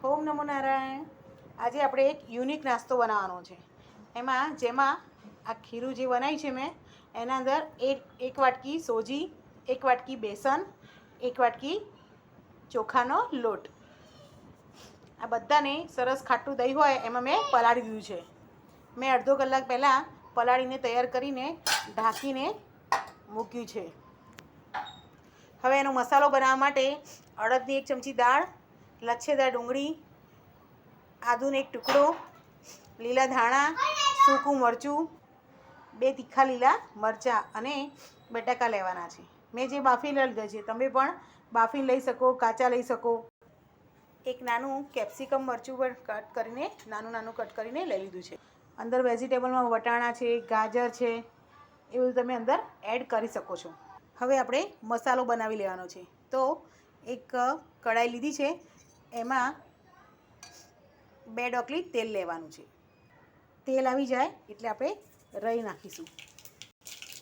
ઓમ નમો નારાયણ. આજે આપણે એક યુનિક નાસ્તો બનાવવાનો છે. જેમાં આ ખીરું જે બનાવ્યું છે મેં એના અંદર એક વાટકી સોજી, એક વાટકી બેસન, એક વાટકી ચોખાનો લોટ, આ બધાને સરસ ખાટું દહીં હોય એમાં મેં પલાળી દીધું છે. મેં અડધો કલાક પહેલાં પલાળીને તૈયાર કરીને ઢાંકીને મૂક્યું છે. હવે એનો મસાલો બનાવવા માટે અડદની 1 ચમચી દાળ, લચ્છેદાર ડુંગળી, આદુનો 1 ટુકડો, લીલા ધાણા, સૂકું મરચું, 2 તીખા લીલા મરચાં અને બટાકા લેવાના છે. મેં જે બાફીને લીધા છે, તમે પણ બાફીને લઈ શકો, કાચા લઈ શકો. એક નાનું કેપ્સિકમ મરચું પણ કટ કરીને નાનું કટ કરીને લઈ લીધું છે. અંદર વેજીટેબલમાં વટાણા છે, ગાજર છે, એ બધું તમે અંદર એડ કરી શકો છો. હવે આપણે મસાલો બનાવી લેવાનો છે. તો એક કઢાઈ લીધી છે, એમાં 2 ડોકલી તેલ લેવાનું છે. તેલ આવી જાય એટલે આપણે રાઈ નાખીશું,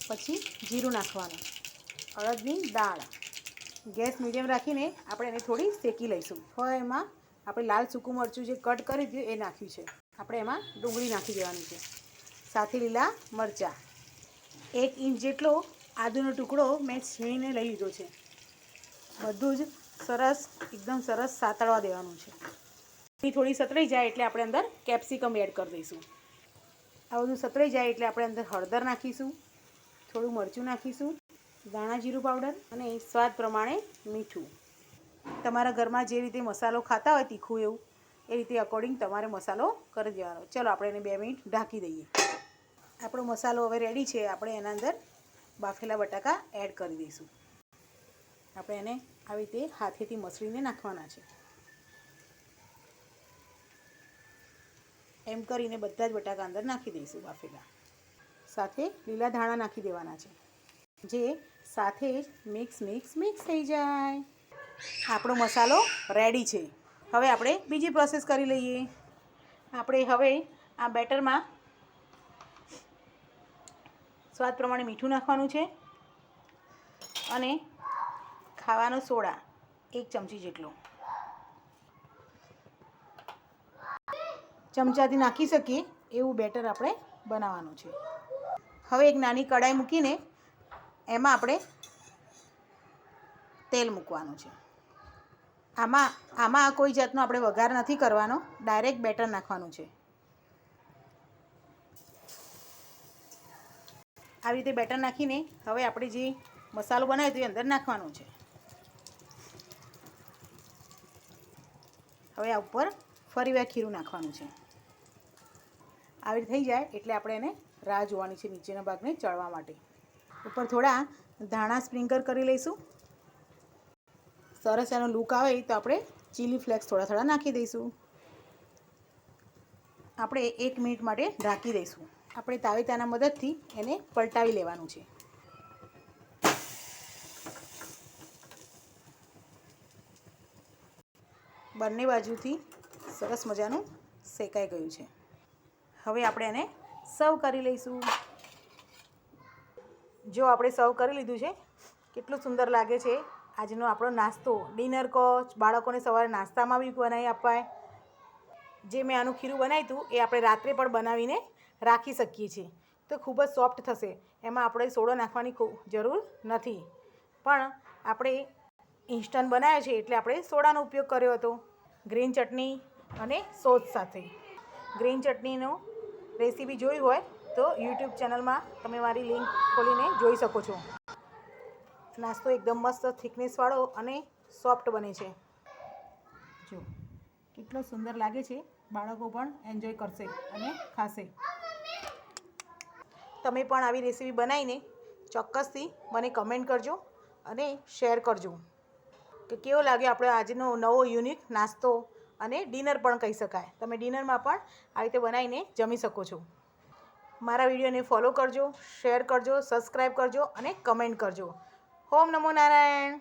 પછી જીરું નાખવાનું, અડદની દાળ, ગેસ મીડિયમ રાખીને આપણે એને થોડી શેકી લઈશું. હવે એમાં આપણે લાલ સૂકું મરચું જે કટ કરી દીધું એ નાખ્યું છે. આપણે એમાં ડુંગળી નાખી દેવાની છે, સાથે લીલા મરચાં, 1 ઇંચ જેટલો આદુનો ટુકડો મેં છીણીને લઈ લીધો છે. બધું જ એકદમ સરસ સાતળવા દેવાનું છે. થોડી સતળાઈ જાય એટલે આપણે અંદર કેપ્સિકમ એડ કરી દઈશું. આ બધું સતળાઈ જાય એટલે આપણે અંદર હળદર નાખીશું, થોડું મરચું નાખીશું, ધાણા જીરું પાવડર અને સ્વાદ પ્રમાણે મીઠું. તમારા ઘરમાં જે રીતે મસાલો ખાતા હોય તીખું એવું, એ રીતે અકોર્ડિંગ તમારે મસાલો કરી દેવાનો. ચલો આપણે એને 2 મિનિટ ઢાંકી દઈએ. આપણો મસાલો હવે રેડી છે. આપણે એના અંદર બાફેલા બટાકા એડ કરી દઈશું. આપણે એને આવી રીતે હાથેથી મસળીને નાખવાના છે. એમ કરીને બધા જ બટાકા અંદર નાખી દઈશું બાફેલા. સાથે લીલા ધાણા નાખી દેવાના છે, જે સાથે જ મિક્સ થઈ જાય. આપણો મસાલો રેડી છે. હવે આપણે બીજી પ્રોસેસ કરી લઈએ. આપણે હવે આ બેટરમાં સ્વાદ પ્રમાણે મીઠું નાખવાનું છે અને ખાવાનો સોડા 1 ચમચી જેટલો ચમચાથી નાખી શકીએ એવું બેટર આપણે બનાવવાનું છે. હવે એક નાની કઢાઈ મૂકીને એમાં આપણે તેલ મૂકવાનું છે. આમાં કોઈ જાતનો આપણે વઘાર નથી કરવાનો, ડાયરેક્ટ બેટર નાખવાનું છે. આવી રીતે બેટર નાખીને હવે આપણે જે મસાલો બનાવ્યો હતો એ અંદર નાખવાનું છે. હવે આ ઉપર ફરીવાર ખીરું નાખવાનું છે. આવી રીતે થઈ જાય એટલે આપણે એને રાહ જોવાની છે નીચેના ભાગને ચડવા માટે. ઉપર થોડા ધાણા સ્પ્રિંકલ કરી લઈશું. સરસ એનો લુક આવે તો આપણે ચીલી ફ્લેક્સ થોડા નાખી દઈશું. આપણે 1 મિનિટ માટે ઢાંકી દઈશું. આપણે તાવેતાના મદદથી એને પલટાવી લેવાનું છે. બંને બાજુથી સરસ મજાનું શેકાઈ ગયું છે. હવે આપણે એને સર્વ કરી લઈશું. જો આપણે સર્વ કરી લીધું છે, કેટલું સુંદર લાગે છે આજનો આપણો નાસ્તો. ડિનર કહો, બાળકોને સવારે નાસ્તામાં બી બનાવી અપાય. જે મેં આનું ખીરું બનાવ્યું હતું એ આપણે રાત્રે પણ બનાવીને રાખી શકીએ છીએ, તો ખૂબ જ સોફ્ટ થશે. એમાં આપણે સોડો નાખવાની જરૂર નથી, પણ આપણે ઇન્સ્ટન્ટ બનાવ્યો છે એટલે આપણે સોડાનો ઉપયોગ કર્યો હતો. ગ્રીન ચટણી અને સોસ સાથે. ગ્રીન ચટણીનો રેસીપી જોઈ હોય તો યુટ્યુબ ચેનલમાં તમે મારી લિંક ખોલીને જોઈ શકો છો. નાસ્તો એકદમ મસ્ત થિકનેસવાળો અને સોફ્ટ બને છે. જો કેટલો સુંદર લાગે છે. બાળકો પણ એન્જોય કરશે અને ખાશે. તમે પણ આવી રેસીપી બનાવીને ચોક્કસથી મને કમેન્ટ કરજો અને શેર કરજો કે કેવો લાગ્યો આપણો આજનો નવો યુનિક નાસ્તો અને ડિનર પણ કહી શકાય. તમે ડિનરમાં પણ આવી રીતે બનાવીને જમી શકો છો. મારા વિડીયોને ફોલો કરજો, શેર કરજો, સબસ્ક્રાઈબ કરજો અને કમેન્ટ કરજો. ઓમ નમો નારાયણ.